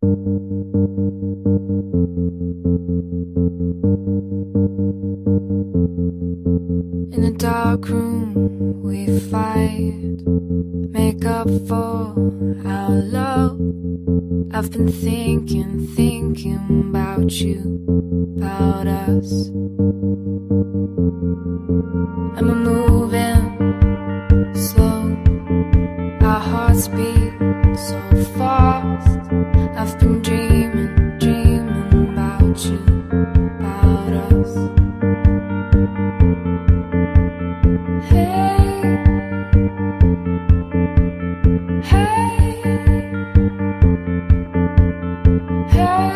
In the dark room we fight, make up for our love. I've been thinking about you, about us. And we're moving slow, our hearts beat so fast. I've been dreaming about you, about us. Hey, hey, hey.